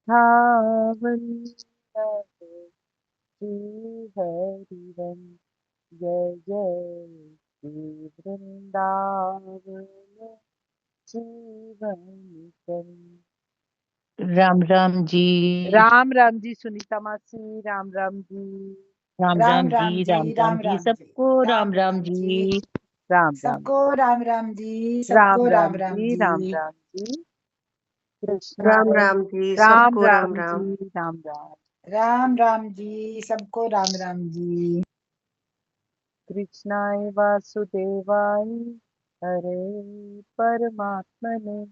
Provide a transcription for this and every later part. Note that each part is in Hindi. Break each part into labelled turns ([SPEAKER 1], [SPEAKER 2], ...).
[SPEAKER 1] धावन लगे श्री हरिवन, जय जय श्री वृंदावन जीवन कन।
[SPEAKER 2] राम राम जी।
[SPEAKER 1] राम राम जी सुनीता मासी, राम राम जी।
[SPEAKER 2] राम
[SPEAKER 3] राम
[SPEAKER 2] राम
[SPEAKER 3] राम
[SPEAKER 2] जी।
[SPEAKER 3] जी,
[SPEAKER 2] राम राम
[SPEAKER 3] राम
[SPEAKER 2] जी
[SPEAKER 3] राम जी,
[SPEAKER 2] सबको। राम
[SPEAKER 3] राम
[SPEAKER 2] राम
[SPEAKER 3] राम जी,
[SPEAKER 2] जी।
[SPEAKER 1] राम राम
[SPEAKER 3] सबको राम राम जी,
[SPEAKER 1] राम
[SPEAKER 3] सबको
[SPEAKER 1] राम
[SPEAKER 3] राम राम
[SPEAKER 1] जी, राम
[SPEAKER 3] जी।
[SPEAKER 1] राम जी। कृष्णा
[SPEAKER 4] राम राम जी,
[SPEAKER 1] राम
[SPEAKER 4] सबको राम
[SPEAKER 1] राम
[SPEAKER 4] राम।
[SPEAKER 1] जी, राम राम।
[SPEAKER 3] राम राम जी, सबको राम राम जी।
[SPEAKER 1] कृष्णाय वासुदेवाय हरे परमात्मने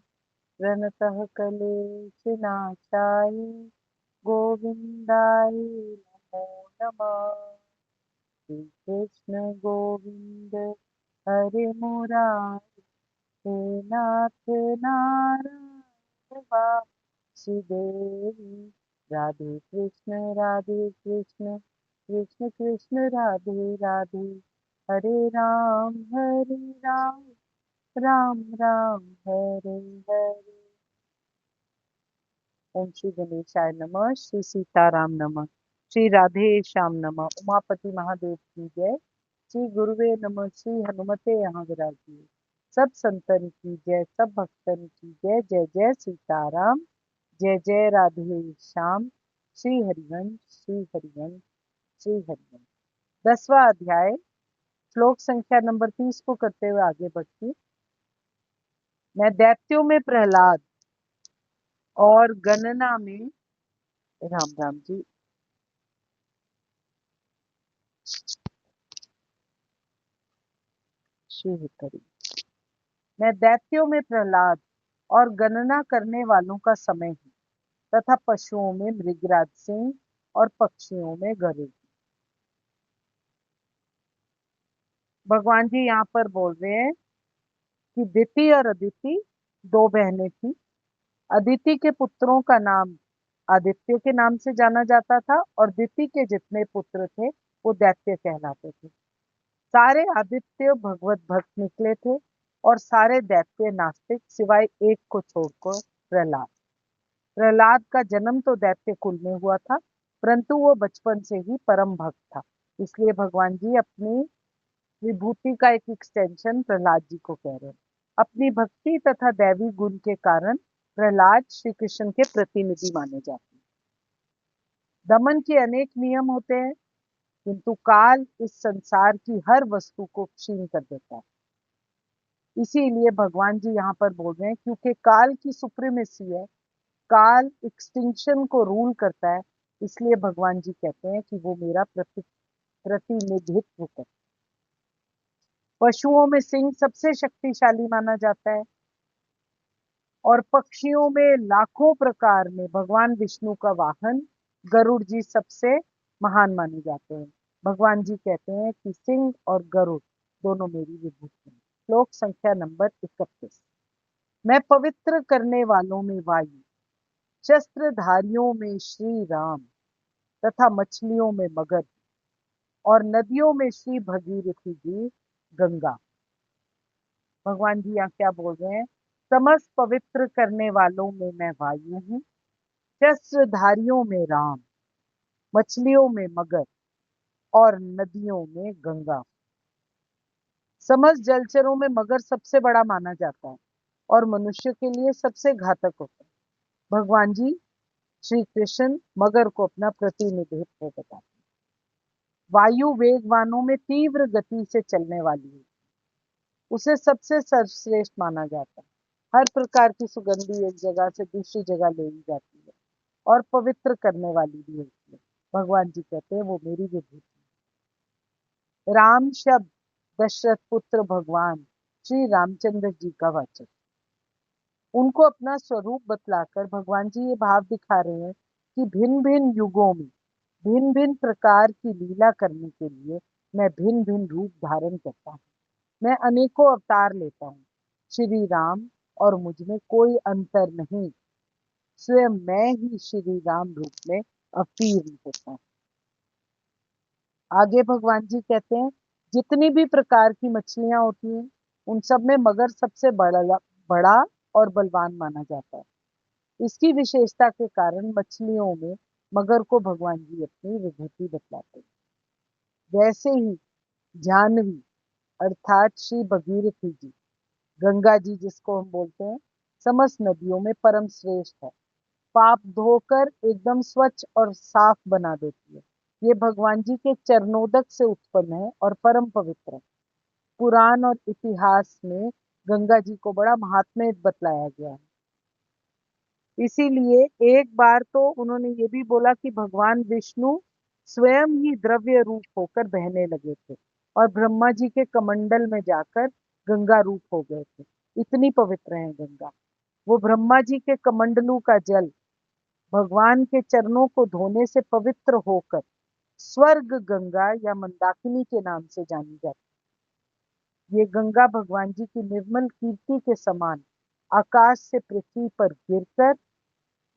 [SPEAKER 1] प्रणतः क्लेशनाशाय गोविन्दाय नमो नमः। श्री कृष्ण गोविंद हरे मुरारी, हे नाथ नारायण वासुदेव। राधे कृष्ण कृष्ण कृष्ण राधे राधे। हरे राम राम राम हरे हरे। ओम श्री गणेशाय नमः, श्री सीताराम नमः, श्री राधे श्याम नमः, उमापति महादेव की जय। श्री गुरुवे नमः, श्री हनुमते यहाँ विराजिए। सब संतन की जय, सब भक्तन की जय। जय जय सीताराम, जय जय राधे श्याम। श्री हरिवंश, श्री हरिवंश, श्री हरिवंश। 10वां अध्याय, श्लोक संख्या नंबर 30 को करते हुए आगे बढ़ती। मैं दैत्यों में प्रहलाद और गणना में राम राम जी। श्री हरि। मैं दैत्यों में प्रहलाद और गणना करने वालों का समय हूँ, तथा पशुओं में मृगराज सिंह और पक्षियों में गरुड़। भगवान जी यहाँ पर बोल रहे हैं कि दिति और अदिति दो बहनें थी। अदिति के पुत्रों का नाम आदित्य के नाम से जाना जाता था और दिति के जितने पुत्र थे वो दैत्य कहलाते थे। सारे आदित्य भगवत भक्त निकले थे और सारे दैत्य नास्तिक, सिवाय एक को छोड़कर प्रहलाद। प्रहलाद का जन्म तो दैत्य कुल में हुआ था, परंतु वो बचपन से ही परम भक्त था। इसलिए भगवान जी अपनी विभूति का एक एक्सटेंशन प्रहलाद जी को कह रहे हैं। अपनी भक्ति तथा दैवी गुण के कारण प्रहलाद श्री कृष्ण के प्रतिनिधि माने जाते हैं। दमन के अनेक नियम होते हैं, किंतु काल इस संसार की हर वस्तु को क्षीण कर देता है। इसीलिए भगवान जी यहाँ पर बोल रहे हैं, क्योंकि काल की सुप्रीमेसी है, काल एक्सटिंक्शन को रूल करता है, इसलिए भगवान जी कहते हैं कि वो मेरा प्रतिनिधित्व करता है। पशुओं में सिंह सबसे शक्तिशाली माना जाता है और पक्षियों में लाखों प्रकार में भगवान विष्णु का वाहन गरुड़ जी सबसे महान माने जाते हैं। भगवान जी कहते हैं कि सिंह और गरुड़ दोनों मेरी विभूति हैं। श्लोक संख्या नंबर 31। मैं पवित्र करने वालों में वायु, शस्त्रधारियों में श्री राम, तथा मछलियों में मगर और नदियों में श्री भगीरथी जी गंगा। भगवान जी यहाँ क्या बोल रहे हैं? समस्त पवित्र करने वालों में मैं वायु हूँ, शस्त्रधारियों में राम, मछलियों में मगर और नदियों में गंगा। समस्त जलचरों में मगर सबसे बड़ा माना जाता है और मनुष्य के लिए सबसे घातक होता है। भगवान जी श्री कृष्ण मगर को अपना प्रतिनिधित्व बताते हैं। वायु वेगवानों में तीव्र गति से चलने वाली है, उसे सबसे सर्वश्रेष्ठ माना जाता है। हर प्रकार की सुगंधी एक जगह से दूसरी जगह ले ली जाती है और पवित्र करने वाली भी होती है। भगवान जी कहते हैं वो मेरी विभूति। राम शब्द दशरथ पुत्र भगवान श्री रामचंद्र जी का वाचक। उनको अपना स्वरूप बतलाकर भगवान जी ये भाव दिखा रहे हैं कि भिन्न भिन्न युगों में भिन्न भिन्न प्रकार की लीला करने के लिए मैं भिन्न भिन्न रूप धारण करता हूँ। मैं अनेकों अवतार लेता हूँ। श्री राम और मुझ में कोई अंतर नहीं, स्वयं मैं ही श्री राम रूप में अवतीर्ण होता हूँ। आगे भगवान जी कहते हैं जितनी भी प्रकार की मछलियां होती हैं उन सब में मगर सबसे बड़ा और बलवान माना जाता है। इसकी विशेषता के कारण मछलियों में मगर को भगवान जी अपनी विभूति बतलाते हैं। वैसे ही जाह्नवी अर्थात श्री भगीरथी जी, गंगा जी जिसको हम बोलते हैं, समस्त नदियों में परम श्रेष्ठ है। पाप धोकर एकदम स्वच्छ और साफ बना देती है। ये भगवान जी के चरणोदक से उत्पन्न है और परम पवित्र है। पुराण और इतिहास में गंगा जी को बड़ा महात्म्य बतलाया गया है। इसीलिए एक बार तो उन्होंने ये भी बोला कि भगवान विष्णु स्वयं ही द्रव्य रूप होकर बहने लगे थे और ब्रह्मा जी के कमंडल में जाकर गंगा रूप हो गए थे। इतनी पवित्र है गंगा। वो ब्रह्मा जी के कमंडलू का जल भगवान के चरणों को धोने से पवित्र होकर स्वर्ग गंगा या मंदाकिनी के नाम से जानी जाती है। ये गंगा भगवान जी की निर्मल कीर्ति के समान आकाश से पृथ्वी पर गिरकर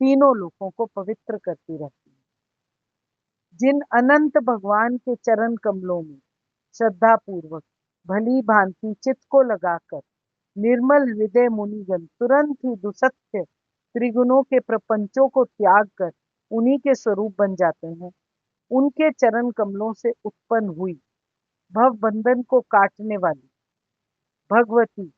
[SPEAKER 1] तीनों लोगों को पवित्र करती रहती है। जिन अनंत भगवान के चरण कमलों में श्रद्धा पूर्वक भली भांति चित्त को लगाकर निर्मल हृदय मुनिगण तुरंत ही दुसत्य त्रिगुणों के प्रपंचों को त्याग कर उन्हीं के स्वरूप बन जाते हैं, उनके चरण कमलों से उत्पन्न हुई भव बंधन को काटने वाली भगवती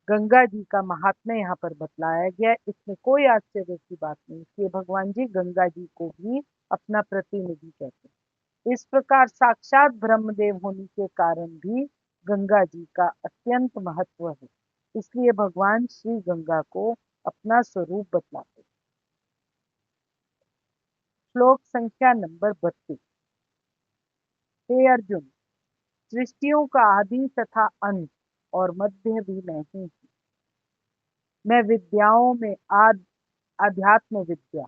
[SPEAKER 1] गंगा जी का महात्म्य यहाँ पर बतलाया गया है। इसमें कोई आश्चर्य की बात नहीं। इसलिए भगवान जी गंगा जी को भी अपना प्रतिनिधि कहते हैं। इस प्रकार साक्षात ब्रह्मदेव होने के कारण भी गंगा जी का अत्यंत महत्व है। इसलिए भगवान श्री गंगा को अपना स्वरूप बतलाते हैं। श्लोक संख्या नंबर 32। हे अर्जुन, सृष्टियों का आदि तथा अंत और मध्य भी मैं ही हूँ। मैं विद्याओं में आध्यात्म विद्या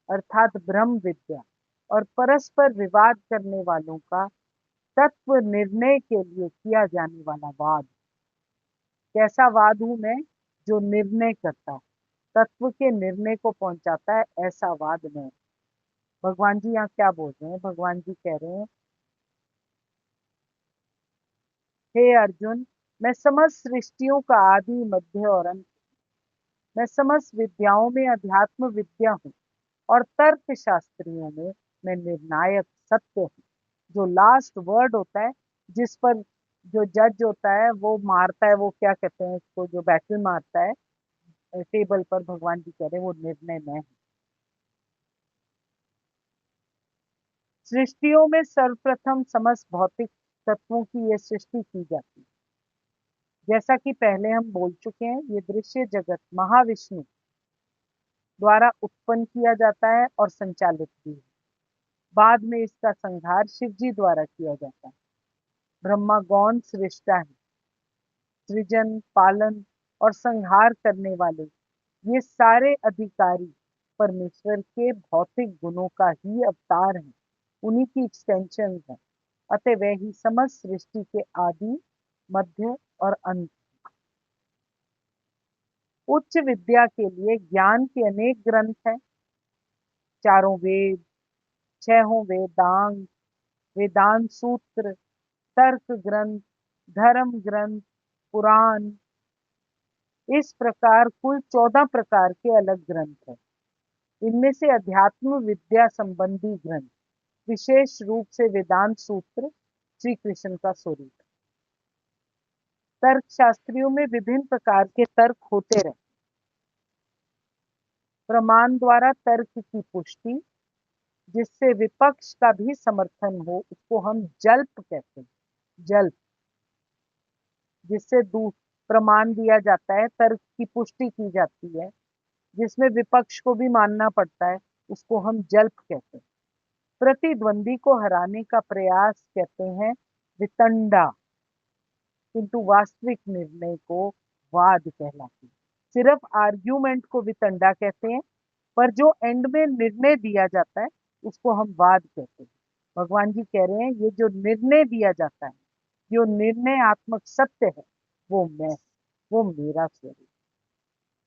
[SPEAKER 1] अर्थात ब्रह्म विद्या और परस्पर विवाद करने वालों का तत्व निर्णय के लिए किया जाने वाला वाद। कैसा वाद हूं मैं? जो निर्णय करता है, तत्व के निर्णय को पहुंचाता है, ऐसा वाद मैं। भगवान जी यहाँ क्या बोल रहे हैं? भगवान जी कह रहे हैं, हे अर्जुन, मैं समस्त सृष्टियों का आदि मध्य और अंत। मैं समस्त विद्याओं में अध्यात्म विद्या हूँ और तर्क शास्त्रियों में मैं निर्णायक सत्य हूँ। जो लास्ट वर्ड होता है, जिस पर जो जज होता है वो मारता है, वो क्या कहते हैं उसको, जो बैटल मारता है टेबल पर, भगवान जी कह रहे हैं वो निर्णय मैं हूँ। सृष्टियों में सर्वप्रथम समस्त भौतिक तत्वों की यह सृष्टि की जाती है। जैसा कि पहले हम बोल चुके हैं, ये दृश्य जगत महाविष्णु द्वारा उत्पन्न किया जाता है और संचालित भी है। बाद में इसका संहार शिव जी द्वारा किया जाता है। ब्रह्मा गौण सृष्टा है। सृजन, पालन और संहार करने वाले ये सारे अधिकारी परमेश्वर के भौतिक गुणों का ही अवतार हैं, उन्हीं की एक्सटेंशन है। अतः वह ही समस्त सृष्टि के आदि, मध्य और अंत। उच्च विद्या के लिए ज्ञान के अनेक ग्रंथ हैं। चारों वेद, छहों वेदांग, वेदांत सूत्र, तर्क ग्रंथ, धर्म ग्रंथ, पुराण, इस प्रकार कुल 14 प्रकार के अलग ग्रंथ हैं। इनमें से अध्यात्म विद्या संबंधी ग्रंथ, विशेष रूप से वेदांत सूत्र श्री कृष्ण का स्वरूप है। तर्क शास्त्रियों में विभिन्न प्रकार के तर्क होते रहे। प्रमाण द्वारा तर्क की पुष्टि, जिससे विपक्ष का भी समर्थन हो, उसको हम जल्प कहते हैं। जल्प, जिससे प्रमाण दिया जाता है, तर्क की पुष्टि की जाती है, जिसमें विपक्ष को भी मानना पड़ता है, उसको हम जल्प कहते हैं। प्रतिद्वंदी को हराने का प्रयास कहते हैं वितंडा, किंतु वास्तविक निर्णय को वाद कहलाती है। सिर्फ आर्ग्यूमेंट को वितंडा कहते हैं, पर जो एंड में निर्णय दिया जाता है उसको हम वाद कहते हैं। भगवान जी कह रहे हैं, ये जो निर्णय दिया जाता है, जो निर्णयात्मक सत्य है, वो मैं, वो मेरा स्वरूप।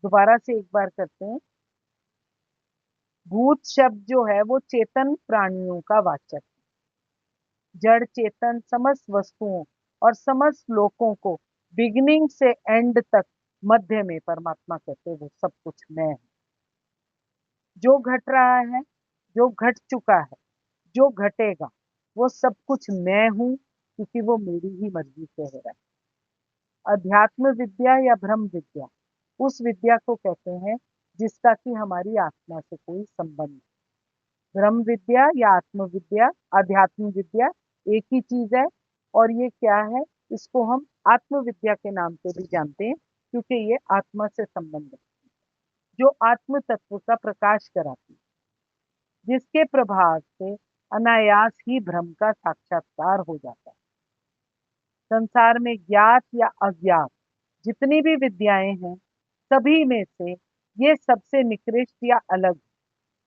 [SPEAKER 1] दोबारा से एक बार करते हैं। भूत शब्द जो है वो चेतन प्राणियों का वाचक है। जड़ चेतन समस्त वस्तुओं और समस्त लोगों को बिगिनिंग से एंड तक मध्य में परमात्मा कहते हैं, वो सब कुछ मैं हूं। जो घट रहा है, जो घट चुका है, जो घटेगा, वो सब कुछ मैं हूं, क्योंकि वो मेरी ही मर्जी से हो रहा है। अध्यात्म विद्या या ब्रह्म विद्या उस विद्या को कहते हैं जिसका कि हमारी आत्मा से कोई संबंध नहीं। ब्रह्म विद्या या आत्म विद्या, अध्यात्म विद्या एक ही चीज है। और ये क्या है, इसको हम आत्म विद्या के नाम से भी जानते हैं, क्योंकि ये आत्मा से संबंध है, जो आत्म तत्व का प्रकाश कराती है, जिसके प्रभाव से अनायास ही ब्रह्म का साक्षात्कार हो जाता है। संसार में ज्ञात या अज्ञात जितनी भी विद्याएं हैं, सभी में से ये सबसे निकृष्ट या अलग,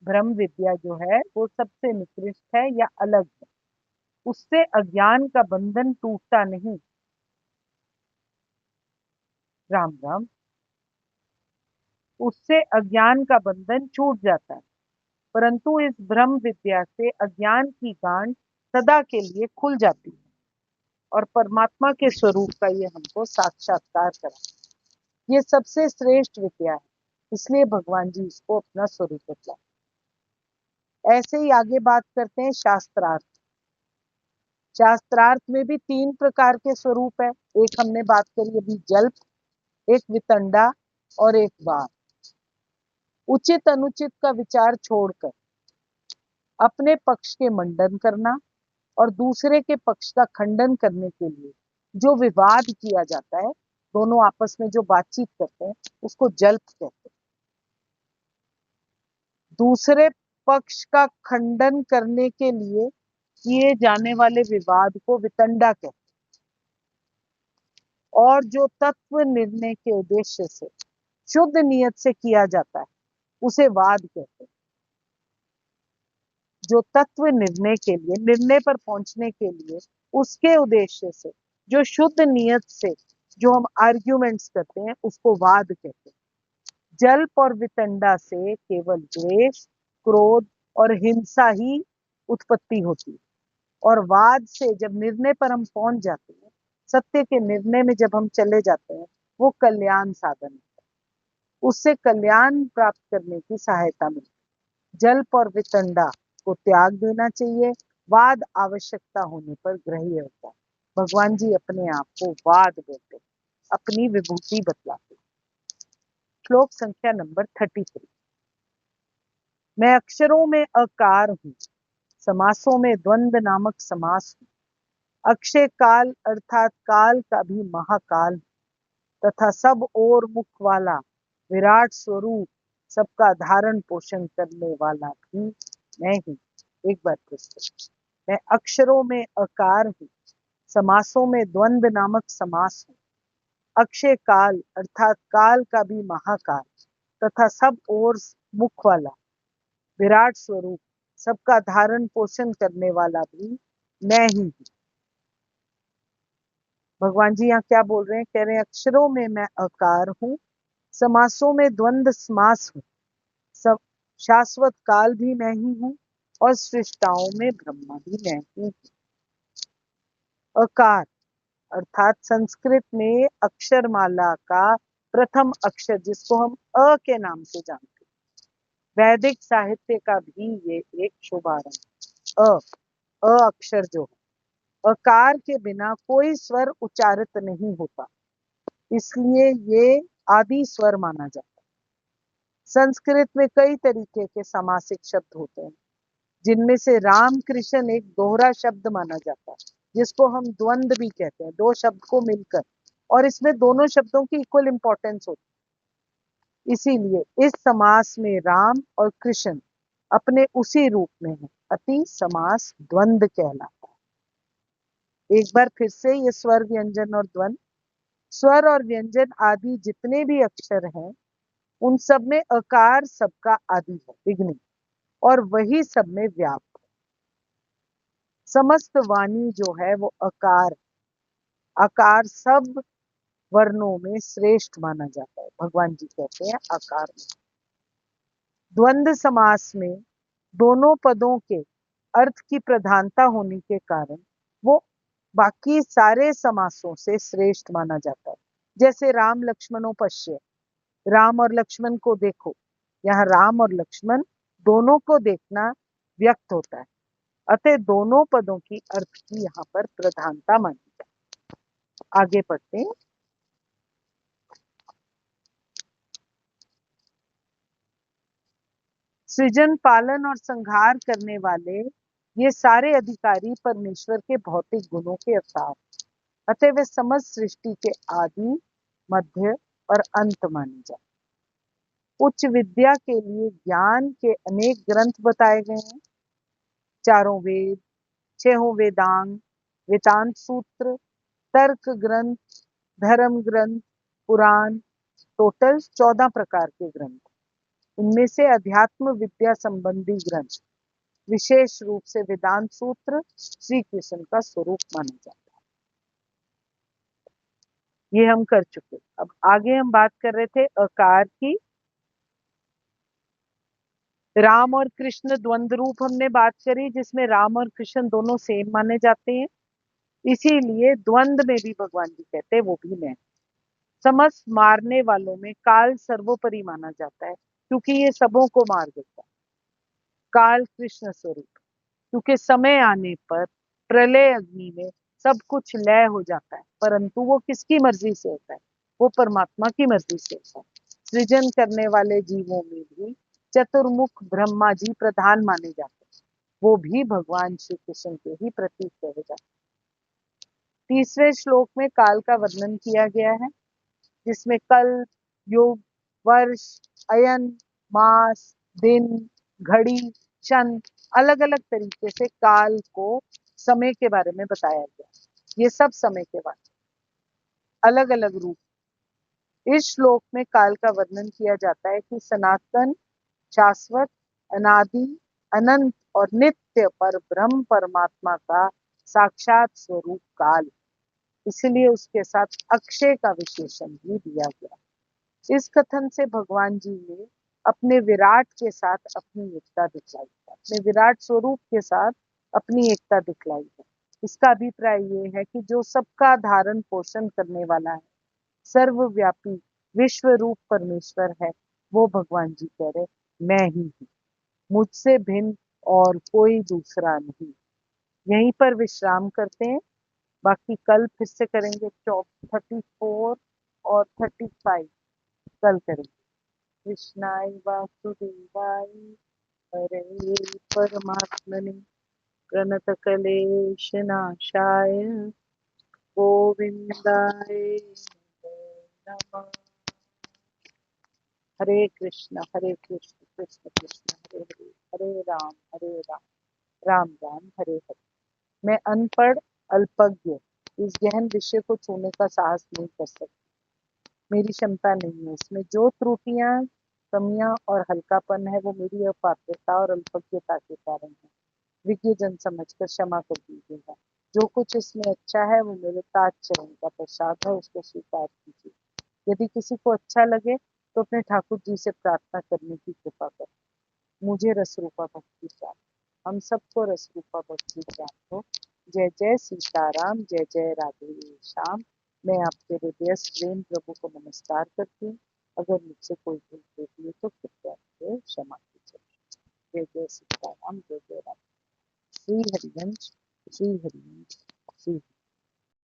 [SPEAKER 1] ब्रह्म विद्या जो है वो सबसे निकृष्ट है या अलग है। उससे अज्ञान का बंधन टूटता नहीं। राम राम। उससे अज्ञान का बंधन छूट जाता है, परंतु इस ब्रह्म विद्या से अज्ञान की गांठ सदा के लिए खुल जाती है और परमात्मा के स्वरूप का ये हमको साक्षात्कार करा। ये सबसे श्रेष्ठ विद्या है, इसलिए भगवान जी इसको अपना स्वरूप बतला। ऐसे ही आगे बात करते हैं शास्त्रार्थ। शास्त्रार्थ में भी 3 प्रकार के स्वरूप है। एक हमने बात करी अभी जल्प, एक वितंडा और एक वाद। उचित अनुचित का विचार छोड़कर अपने पक्ष के मंडन करना और दूसरे के पक्ष का खंडन करने के लिए जो विवाद किया जाता है, दोनों आपस में जो बातचीत करते हैं, उसको जल्प कहते हैं। दूसरे पक्ष का खंडन करने के लिए किए जाने वाले विवाद को वितंडा कहते हैं। और जो तत्व निर्णय के उद्देश्य से शुद्ध नियत से किया जाता है, उसे वाद कहते हैं। जो तत्व निर्णय के लिए, निर्णय पर पहुंचने के लिए उसके उद्देश्य से जो शुद्ध नियत से जो हम आर्ग्यूमेंट्स करते हैं, उसको वाद कहते हैं। जल्प और वितंडा से केवल द्वेष, क्रोध और हिंसा ही उत्पत्ति होती है। और वाद से जब निर्णय पर हम पहुंच जाते हैं, सत्य के निर्णय में जब हम चले जाते हैं, वो कल्याण साधन है, उससे कल्याण प्राप्त करने की सहायता मिलती है। जल्प और वितंडा को त्याग देना चाहिए, वाद आवश्यकता होने पर ग्रह्य होता है। भगवान जी अपने आप को वाद बोलते हैं, अपनी विभूति बतलाते हैं। श्लोक संख्या नंबर 33। मैं अक्षरों में अकार हूं, समासों में द्वंद नामक समास हूं। अक्षय काल अर्थात काल का भी महाकाल, तथा सब ओर मुख वाला विराट स्वरूप, सबका धारण पोषण करने वाला भी मैं ही। एक बार फिर से, मैं अक्षरों में अकार हूं, समासों में द्वंद नामक समास हूं। अक्षय काल अर्थात काल का भी महाकाल, तथा सब ओर मुख वाला विराट स्वरूप, सबका धारण पोषण करने वाला भी मैं ही हूं। भगवान जी यहाँ क्या बोल रहे हैं, कह रहे हैं अक्षरों में मैं अकार हूं, समासों में द्वंद समास हूं, सब शाश्वत काल भी मैं ही हूं, और सृष्टाओं में ब्रह्मा भी मैं ही हूं। अकार अर्थात संस्कृत में अक्षरमाला का प्रथम अक्षर, जिसको हम अ के नाम से जानते हैं। वैदिक साहित्य का भी ये एक शुभारंभ। अ अक्षर जो है, अकार के बिना कोई स्वर उच्चारित नहीं होता, इसलिए ये आदि स्वर माना जाता है। संस्कृत में कई तरीके के समासिक शब्द होते हैं, जिनमें से राम कृष्ण एक दोहरा शब्द माना जाता है, जिसको हम द्वंद भी कहते हैं, दो शब्द को मिलकर, और इसमें दोनों शब्दों की इक्वल इंपॉर्टेंस होती है। इसीलिए इस समास में राम और कृष्ण अपने उसी रूप में है, अति समास द्वंद कहलाता है। एक बार फिर से ये स्वर व्यंजन और द्वंद, स्वर और व्यंजन आदि जितने भी अक्षर हैं, उन सब में अकार सबका आदि है, बिगनिंग, और वही सब में व्याप्त। समस्त वाणी जो है वो अकार, आकार सब वर्णों में श्रेष्ठ माना जाता है। भगवान जी कहते हैं आकार में। द्वंद समास में दोनों पदों के अर्थ की प्रधानता होने के कारण वो बाकी सारे समासों से श्रेष्ठ माना जाता है। जैसे राम लक्ष्मणों पश्य, राम और लक्ष्मण को देखो, यहाँ राम और लक्ष्मण दोनों को देखना व्यक्त होता है, अतः दोनों पदों की अर्थ की यहाँ पर प्रधानता मानी जाए। आगे पढ़ते हैं। सृजन, पालन और संहार करने वाले ये सारे अधिकारी परमेश्वर के भौतिक गुणों के अवतार, अतः वे समस्त सृष्टि के आदि, मध्य और अंत माने जाते। उच्च विद्या के लिए ज्ञान के अनेक ग्रंथ बताए गए हैं। चारों वेद, छहों वेदांग, वेदांत सूत्र, तर्क ग्रंथ, धर्म ग्रंथ, पुराण, टोटल 14 प्रकार के ग्रंथ। इनमें से अध्यात्म विद्या संबंधी ग्रंथ, विशेष रूप से वेदांत सूत्र, श्री कृष्ण का स्वरूप माना जाता है। ये हम कर चुके। अब आगे हम बात कर रहे थे अकार की। राम और कृष्ण द्वंद्व रूप हमने बात करी, जिसमें राम और कृष्ण दोनों सेम माने जाते हैं, इसीलिए द्वंद्व में भी भगवान जी कहते हैं वो भी मैं। समस्त मारने वालों में काल सर्वोपरि माना जाता है, क्योंकि ये सबों को मार देता है। काल कृष्ण स्वरूप, क्योंकि समय आने पर प्रलय अग्नि में सब कुछ लय हो जाता है, परंतु वो किसकी मर्जी से होता है? वो परमात्मा की मर्जी से होता है। सृजन करने वाले जीवों में भी चतुर्मुख ब्रह्मा जी प्रधान माने जाते हैं, वो भी भगवान श्री कृष्ण के ही प्रतीक कहे जाते हैं। तीसरे श्लोक में काल का वर्णन किया गया है, जिसमें कल, युग, वर्ष, अयन, मास, दिन, घड़ी, क्षण, अलग अलग तरीके से काल को समय के बारे में बताया गया। ये सब समय के बारे में अलग अलग रूप। इस श्लोक में काल का वर्णन किया जाता है कि सनातन, शाश्वत, अनादि, अनंत और नित्य पर ब्रह्म परमात्मा का साक्षात स्वरूप काल, इसलिए उसके साथ अक्षय का विशेषण भी दिया गया। इस कथन से भगवान जी ने अपने विराट के साथ अपनी एकता दिखलाई है, अपने विराट स्वरूप के साथ अपनी एकता दिखलाई है। इसका अभिप्राय ये है कि जो सबका धारण पोषण करने वाला है, सर्वव्यापी विश्व रूप परमेश्वर है, वो भगवान जी कह रहे मैं ही हूँ, मुझसे भिन्न और कोई दूसरा नहीं। यहीं पर विश्राम करते हैं, बाकी कल फिर से करेंगे। 34 और 35 कल करेंगे। कृष्णाय वासुदेवाय हरे परमात्मने प्रणतक्लेशनाशाय गोविंदाय नमः। हरे कृष्ण कृष्ण कृष्ण हरे हरे, हरे राम राम राम हरे हरे। मैं अनपढ़, अल्पज्ञ इस गहन विषय को छूने का साहस नहीं कर सकती, मेरी क्षमता नहीं है। इसमें जो त्रुटियां, कमियां और हल्कापन है, वो मेरी अपात्रता और अल्पज्ञता के कारण है। विज्ञ जन समझकर क्षमा कर दीजिएगा। जो कुछ इसमें अच्छा है वो मेरे ताज चरण का प्रसाद है, उसको स्वीकार कीजिए। यदि किसी को अच्छा लगे तो अपने ठाकुर जी से प्रार्थना करने की कृपा करें। मुझे रसरूपा भक्ति चाहिए, हम सबको रसरूपा भक्ति चाहिए हो। जय जय सीताराम, जय जय राधे श्याम। मैं आपके हृदय प्रेम प्रभु को नमस्कार करती हूँ। अगर मुझसे कोई भूल होती है तो कृपया मुझे क्षमा कीजिए। जय जय सीताराम, जय जय राम। श्री हरिवंश, श्री हरिवंश, श्री